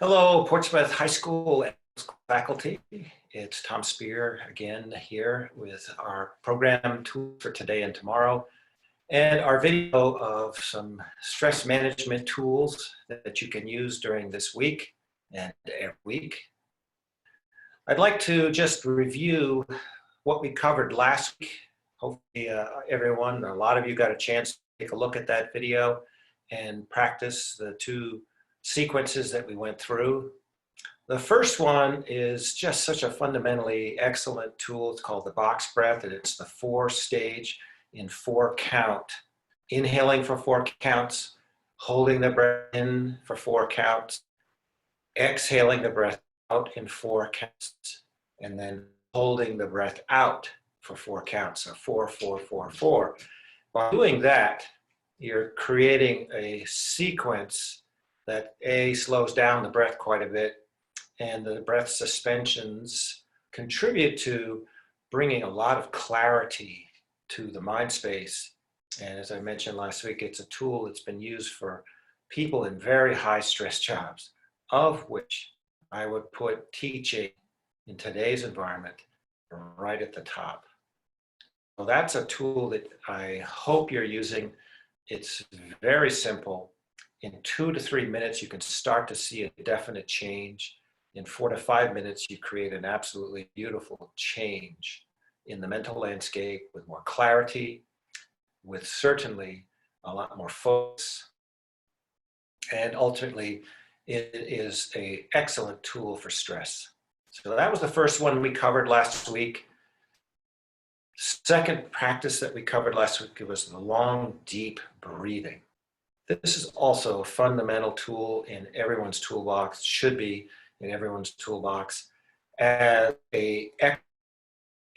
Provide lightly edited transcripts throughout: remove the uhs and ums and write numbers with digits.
Hello, Portsmouth High School faculty. It's Tom Spear again here with our program tool for today and tomorrow, and our video of some stress management tools that you can use during this week and every week. I'd like to just review what we covered last week. Hopefully everyone, a lot of you got a chance to take a look at that video and practice the two sequences that we went through. The first one is just such a fundamentally excellent tool. It's called the box breath, and it's the 4-stage in 4 count. Inhaling for 4 counts, holding the breath in for 4 counts, exhaling the breath out in 4 counts, and then holding the breath out for 4 counts, so 4, 4, 4, 4. By doing that, you're creating a sequence that slows down the breath quite a bit, and the breath suspensions contribute to bringing a lot of clarity to the mind space. And as I mentioned last week, it's a tool that's been used for people in very high stress jobs, of which I would put teaching in today's environment right at the top. So that's a tool that I hope you're using. It's very simple. In 2 to 3 minutes, you can start to see a definite change. In 4 to 5 minutes, you create an absolutely beautiful change in the mental landscape with more clarity, with certainly a lot more focus. And ultimately, it is an excellent tool for stress. So that was the first one we covered last week. Second practice that we covered last week was the long, deep breathing. This is also a fundamental tool in everyone's toolbox, should be in everyone's toolbox, as a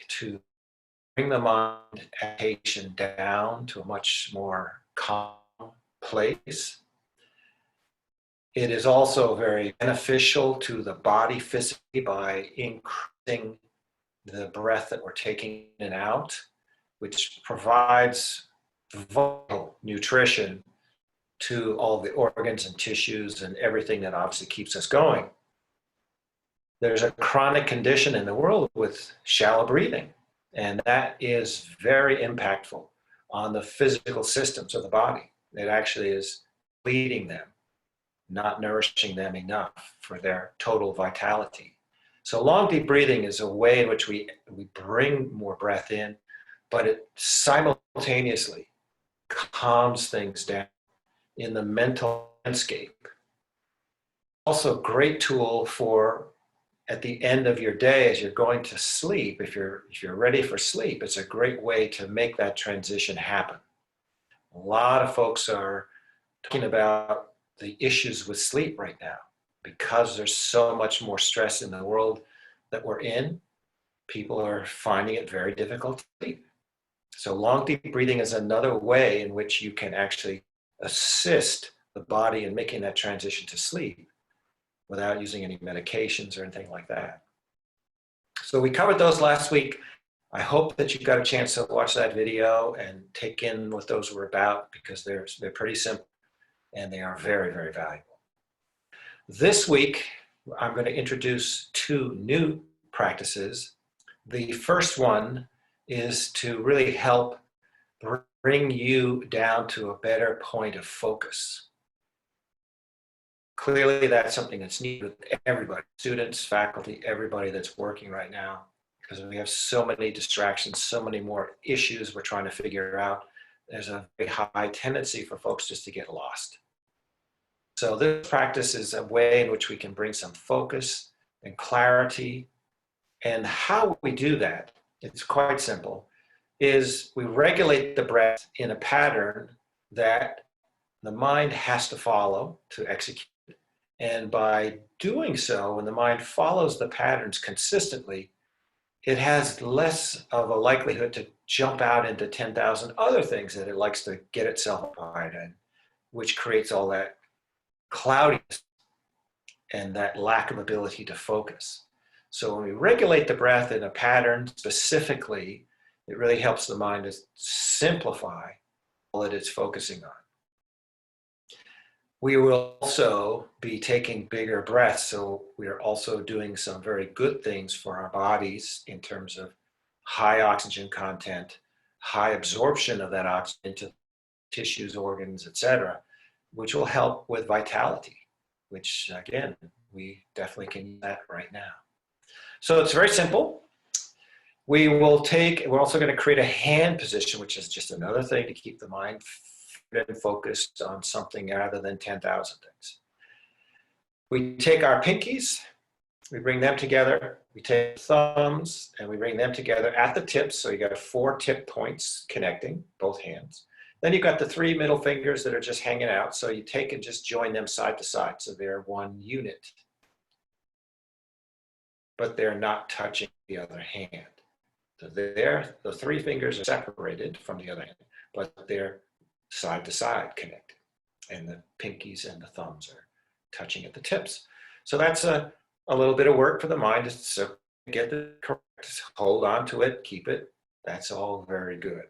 to bring the mind agitation down to a much more calm place. It is also very beneficial to the body physically by increasing the breath that we're taking in and out, which provides vital nutrition to all the organs and tissues and everything that obviously keeps us going. There's a chronic condition in the world with shallow breathing, and that is very impactful on the physical systems of the body. It actually is depleting them, not nourishing them enough for their total vitality. So long, deep breathing is a way in which we bring more breath in, but it simultaneously calms things down in the mental landscape. Also a great tool for at the end of your day as you're going to sleep. If you're ready for sleep, it's a great way to make that transition happen. A lot of folks are talking about the issues with sleep right now because there's so much more stress in the world that we're in. People are finding it very difficult to sleep. So long, deep breathing is another way in which you can actually assist the body in making that transition to sleep without using any medications or anything like that. So we covered those last week. I hope that you got a chance to watch that video and take in what those were about, because they're pretty simple and they are very, very valuable. This week, I'm going to introduce 2 new practices. The first one is to really help bring you down to a better point of focus. Clearly, that's something that's needed with everybody, students, faculty, everybody that's working right now, because we have so many distractions, so many more issues we're trying to figure out. There's a very high tendency for folks just to get lost. So this practice is a way in which we can bring some focus and clarity. And how we do that, it's quite simple, is we regulate the breath in a pattern that the mind has to follow to execute. And by doing so, when the mind follows the patterns consistently, it has less of a likelihood to jump out into 10,000 other things that it likes to get itself occupied in, which creates all that cloudiness and that lack of ability to focus. So when we regulate the breath in a pattern specifically, it really helps the mind to simplify all that it's focusing on. We will also be taking bigger breaths, so we are also doing some very good things for our bodies in terms of high oxygen content, high absorption of that oxygen into tissues, organs, etc., which will help with vitality, which again, we definitely can use that right now. So it's very simple. We're also going to create a hand position, which is just another thing to keep the mind focused on something rather than 10,000 things. We take our pinkies, we bring them together, we take thumbs and we bring them together at the tips. So you got 4 tip points connecting both hands. Then you've got the 3 middle fingers that are just hanging out. So you take and just join them side to side. So they're one unit, but they're not touching the other hand. So the 3 fingers are separated from the other hand, but they're side to side connected. And the pinkies and the thumbs are touching at the tips. So that's a little bit of work for the mind to get the correct, hold on to it, keep it. That's all very good.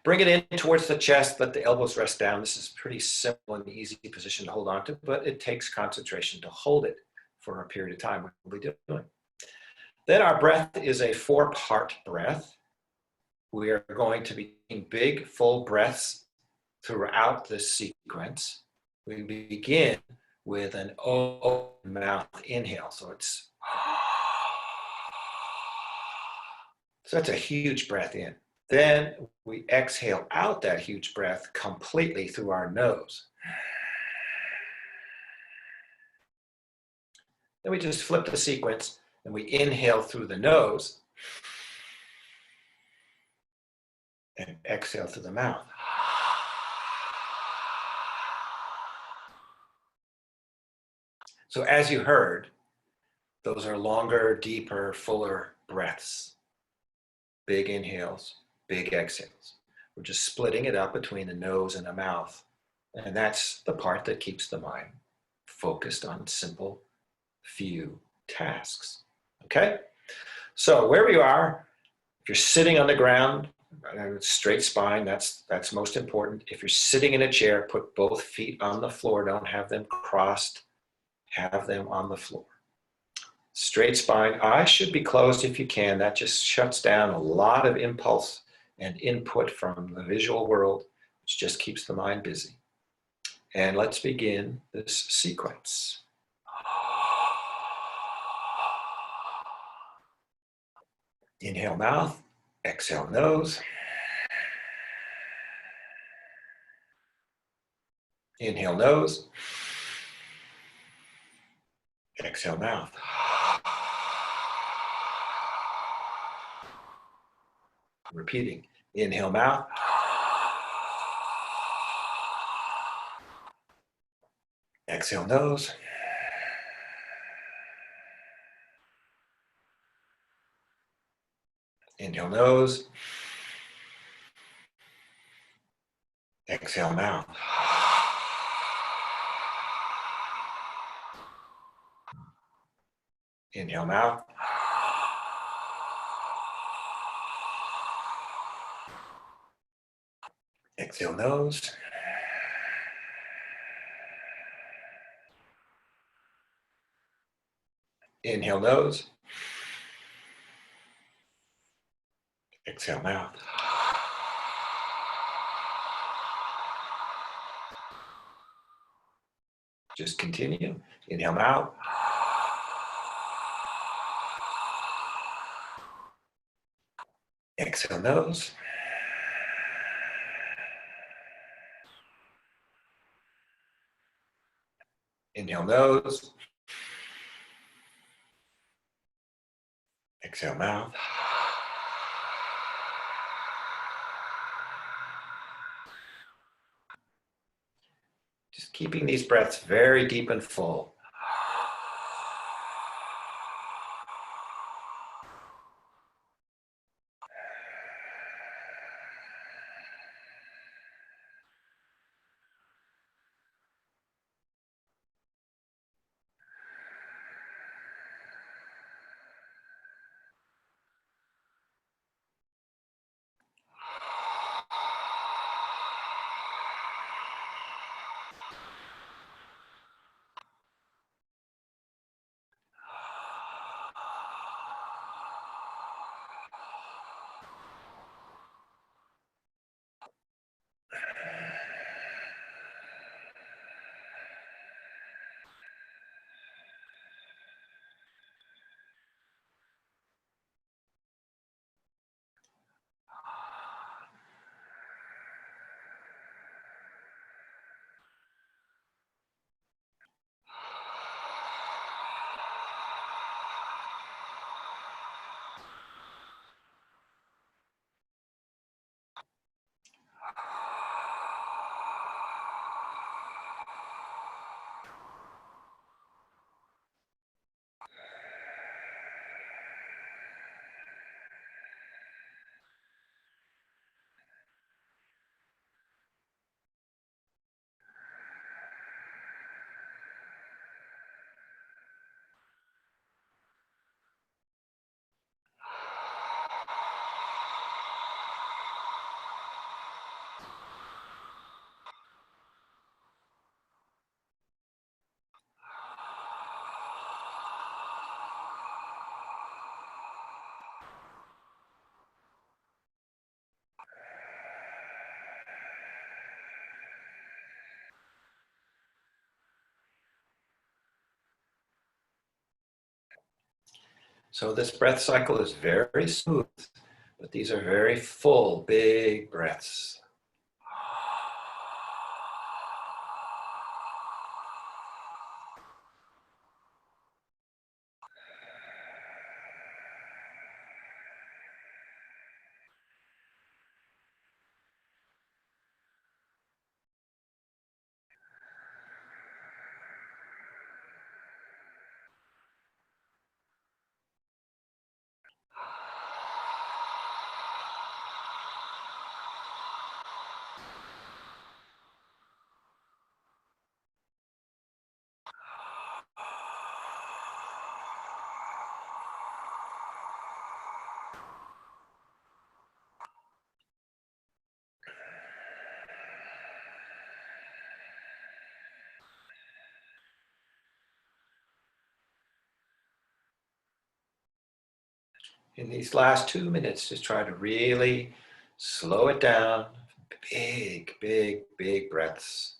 Bring it in towards the chest, let the elbows rest down. This is a pretty simple and easy position to hold on to, but it takes concentration to hold it for a period of time, which we'll be doing. Then our breath is a 4-part breath. We are going to be taking big, full breaths throughout this sequence. We begin with an open mouth inhale. So that's a huge breath in. Then we exhale out that huge breath completely through our nose. Then we just flip the sequence and we inhale through the nose and exhale through the mouth. So as you heard, those are longer, deeper, fuller breaths. Big inhales, big exhales. We're just splitting it up between the nose and the mouth. And that's the part that keeps the mind focused on simple, few tasks. Okay? So wherever you are, if you're sitting on the ground, straight spine, that's most important. If you're sitting in a chair, put both feet on the floor. Don't have them crossed. Have them on the floor. Straight spine. Eyes should be closed if you can. That just shuts down a lot of impulse and input from the visual world, which just keeps the mind busy. And let's begin this sequence. Inhale mouth, exhale nose. Inhale nose. Exhale mouth. Repeating. Inhale mouth. Exhale nose. Inhale nose. Exhale mouth. Inhale mouth. Exhale nose. Inhale nose. Exhale mouth. Just continue. Inhale mouth. Exhale nose. Inhale nose. Exhale mouth. Just keeping these breaths very deep and full. So this breath cycle is very smooth, but these are very full, big breaths. In these last 2 minutes, just try to really slow it down. Big, big, big breaths.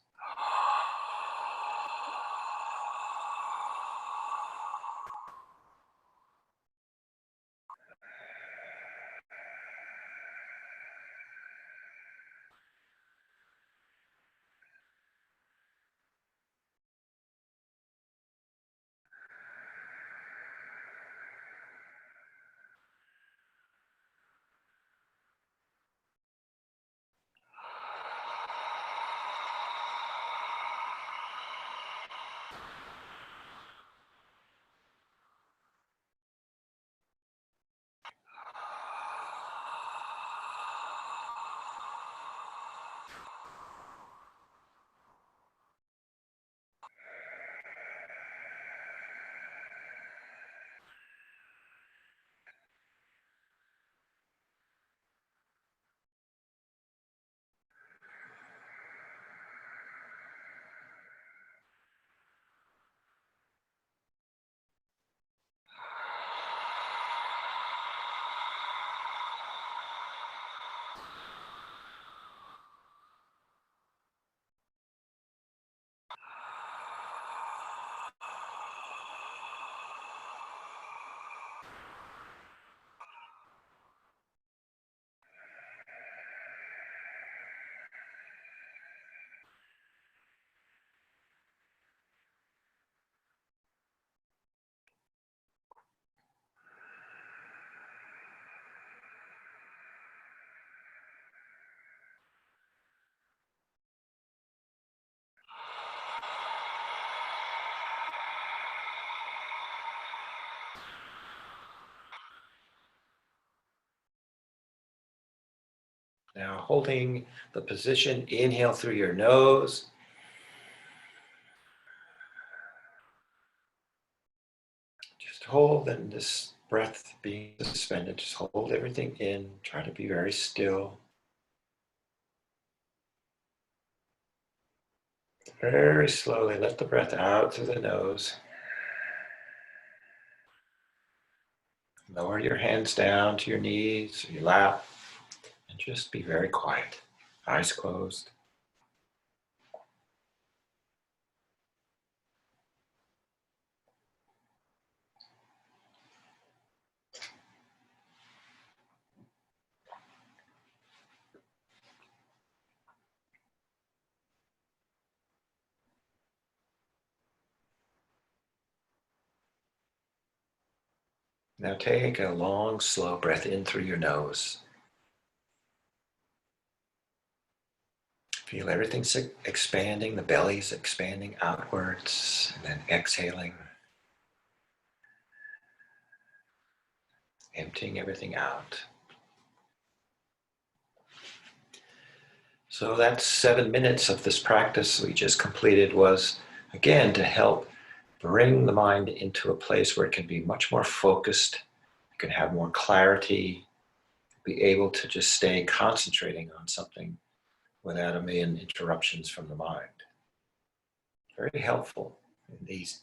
Now holding the position, inhale through your nose. Just hold and this breath being suspended. Just hold everything in. Try to be very still. Very slowly let the breath out through the nose. Lower your hands down to your knees, or your lap, and just be very quiet. Eyes closed. Now take a long, slow breath in through your nose. Feel everything expanding, the belly's expanding outwards, and then exhaling, emptying everything out. So that 7 minutes of this practice we just completed was, again, to help bring the mind into a place where it can be much more focused, it can have more clarity, be able to just stay concentrating on something without a million interruptions from the mind. Very helpful in these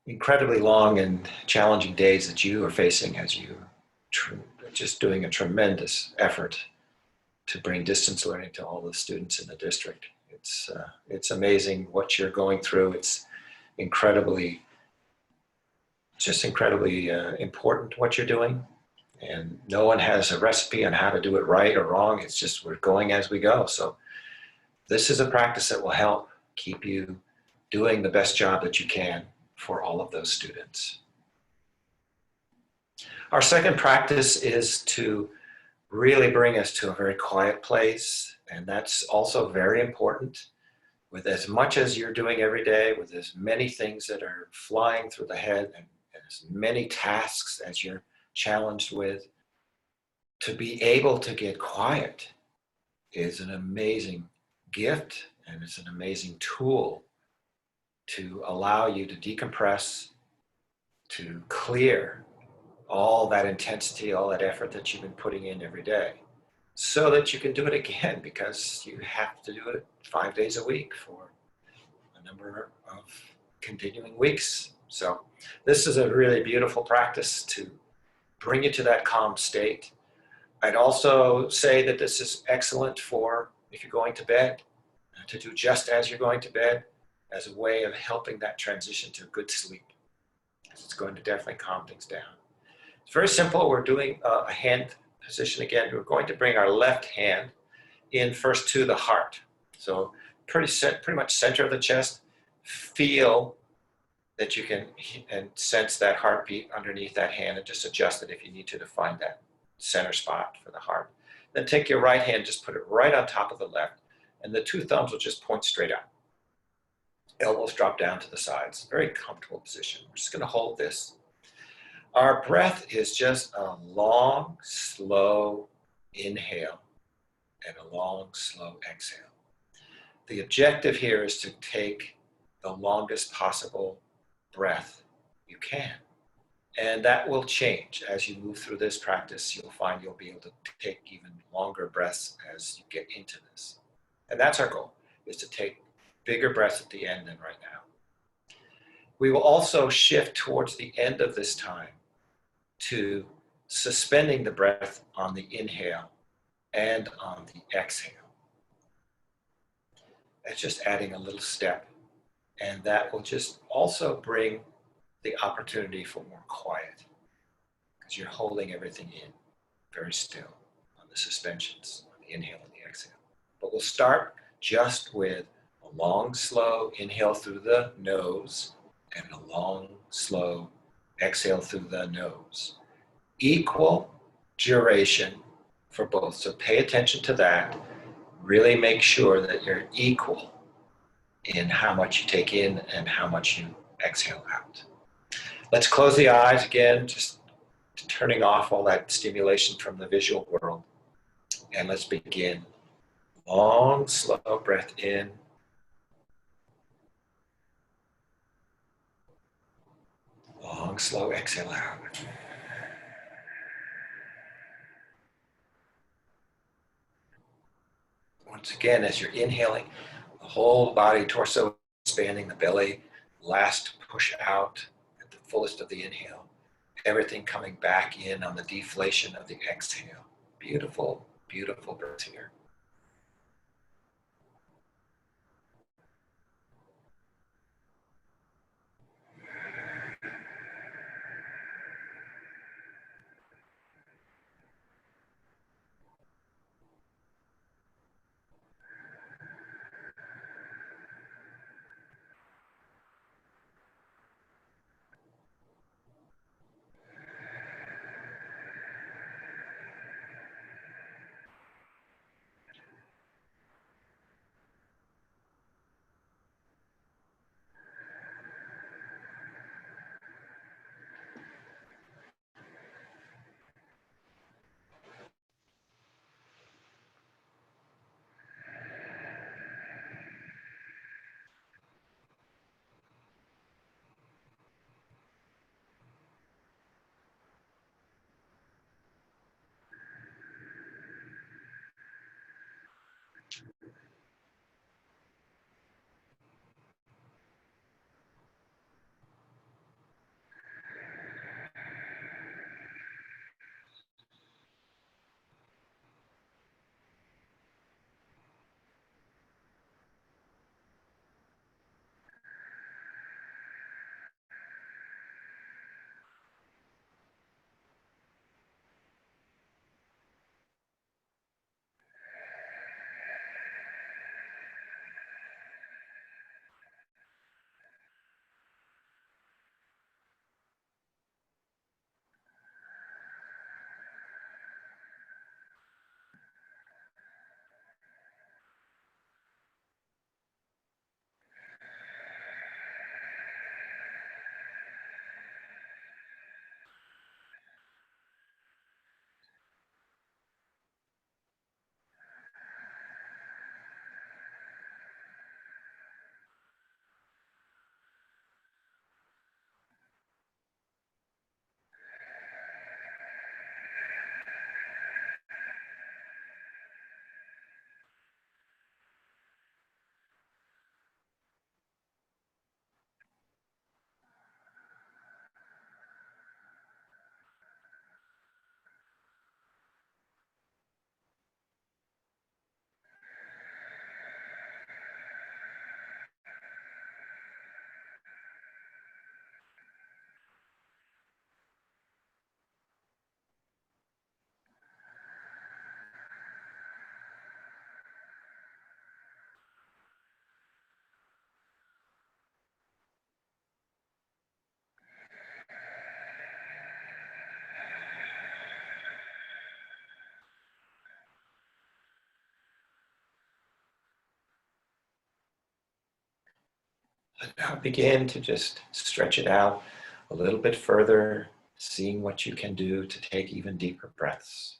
incredibly long and challenging days that you are facing as you just doing a tremendous effort to bring distance learning to all the students in the district. It's amazing what you're going through. It's incredibly just incredibly important what you're doing. And no one has a recipe on how to do it right or wrong. It's just we're going as we go. So this is a practice that will help keep you doing the best job that you can for all of those students. Our second practice is to really bring us to a very quiet place. And that's also very important. With as much as you're doing every day, with as many things that are flying through the head and as many tasks as you're challenged with, to be able to get quiet is an amazing gift, and it's an amazing tool to allow you to decompress, to clear all that intensity, all that effort that you've been putting in every day, so that you can do it again, because you have to do it 5 days a week for a number of continuing weeks. So this is a really beautiful practice to bring you to that calm state. I'd also say that this is excellent for if you're going to bed, to do just as you're going to bed, as a way of helping that transition to good sleep. It's going to definitely calm things down. It's very simple. We're doing a hand position again. We're going to bring our left hand in first to the heart. So pretty much center of the chest. Feel that you can and sense that heartbeat underneath that hand, and just adjust it if you need to find that center spot for the heart. Then take your right hand, just put it right on top of the left, and the two thumbs will just point straight out. Elbows drop down to the sides. Very comfortable position. We're just going to hold this. Our breath is just a long, slow inhale and a long, slow exhale. The objective here is to take the longest possible breath you can. And that will change as you move through this practice. You'll find you'll be able to take even longer breaths as you get into this. And that's our goal, is to take bigger breaths at the end than right now. We will also shift towards the end of this time to suspending the breath on the inhale and on the exhale. It's just adding a little step. And that will just also bring the opportunity for more quiet, because you're holding everything in very still on the suspensions, on the inhale and the exhale. But we'll start just with a long, slow inhale through the nose and a long, slow exhale through the nose. Equal duration for both. So pay attention to that. Really make sure that you're equal in how much you take in and how much you exhale out. Let's close the eyes again, just turning off all that stimulation from the visual world. And let's begin. Long, slow breath in. Long, slow exhale out. Once again, as you're inhaling, the whole body, torso expanding, the belly, last push out at the fullest of the inhale. Everything coming back in on the deflation of the exhale. Beautiful, beautiful breath here. Now begin to just stretch it out a little bit further, seeing what you can do to take even deeper breaths.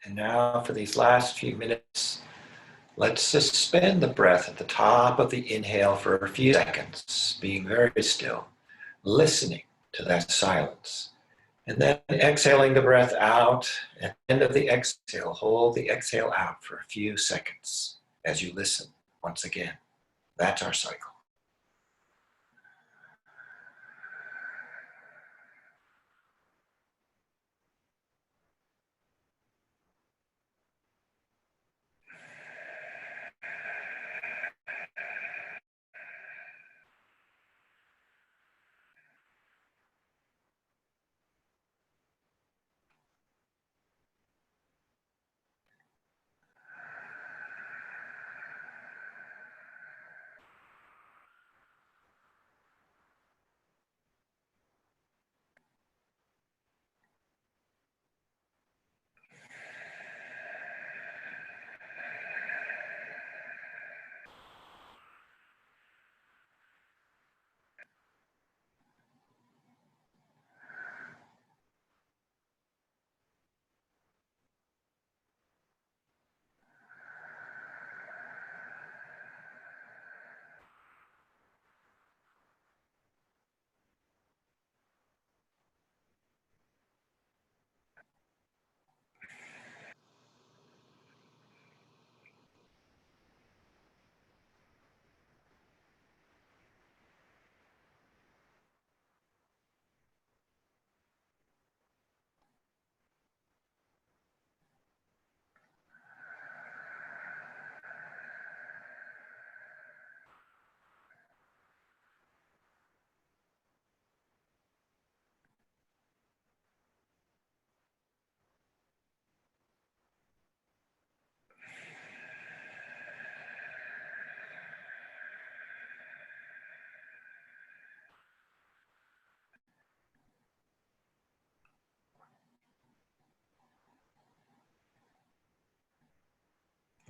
And now for these last few minutes, let's suspend the breath at the top of the inhale for a few seconds, being very still, listening to that silence. And then exhaling the breath out. At the end of the exhale, hold the exhale out for a few seconds as you listen once again. That's our cycle.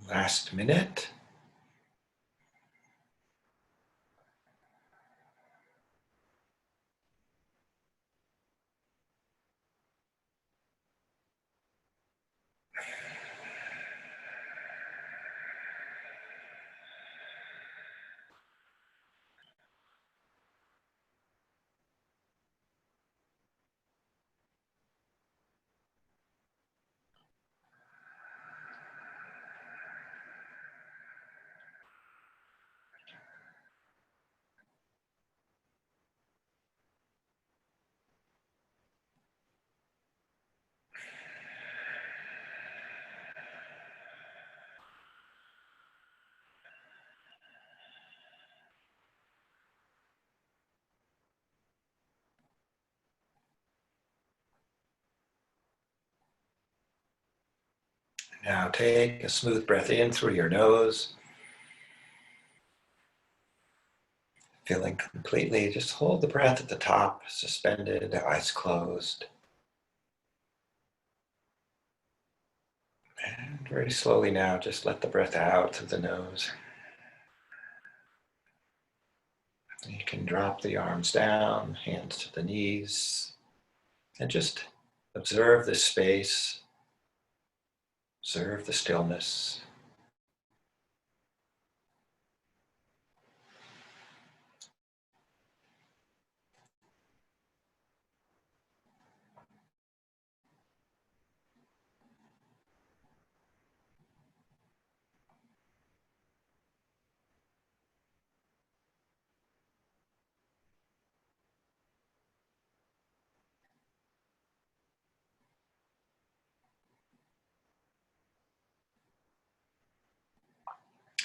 Last minute. Now take a smooth breath in through your nose. Feeling completely, just hold the breath at the top, suspended, eyes closed. And very slowly now, just let the breath out through the nose. You can drop the arms down, hands to the knees, and just observe the space, observe the stillness.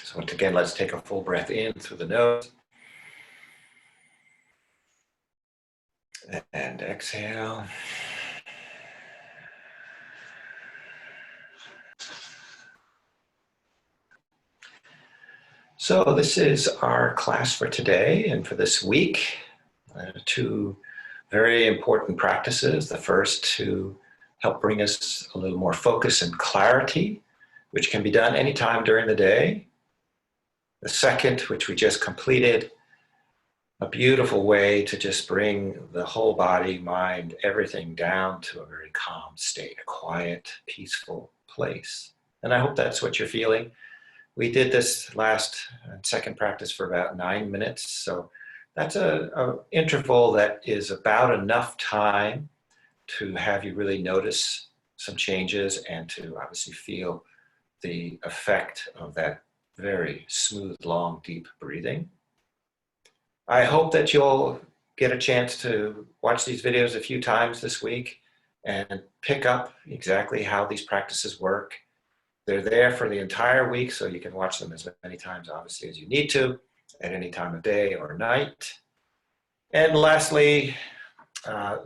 So once again, let's take a full breath in through the nose. And exhale. So this is our class for today and for this week. Two very important practices. The first to help bring us a little more focus and clarity, which can be done anytime during the day. The second, which we just completed, a beautiful way to just bring the whole body, mind, everything down to a very calm state, a quiet, peaceful place. And I hope that's what you're feeling. We did this last second practice for about 9 minutes. So that's a interval that is about enough time to have you really notice some changes and to obviously feel the effect of that very smooth, long, deep breathing. I hope that you'll get a chance to watch these videos a few times this week and pick up exactly how these practices work. They're there for the entire week, so you can watch them as many times, obviously, as you need to, at any time of day or night. And lastly,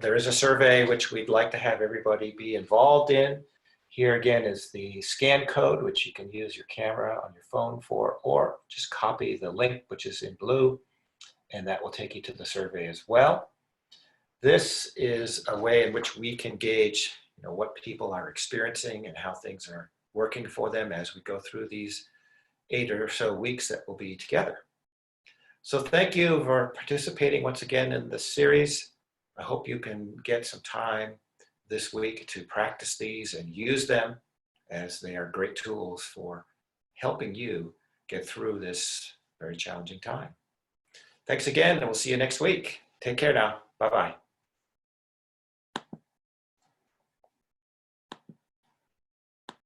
there is a survey which we'd like to have everybody be involved in. Here again is the scan code, which you can use your camera on your phone for, or just copy the link, which is in blue, and that will take you to the survey as well. This is a way in which we can gauge, what people are experiencing and how things are working for them as we go through these 8 or so weeks that we'll be together. So thank you for participating once again in this series. I hope you can get some time this week to practice these and use them, as they are great tools for helping you get through this very challenging time. Thanks again, and we'll see you next week. Take care now. Bye-bye.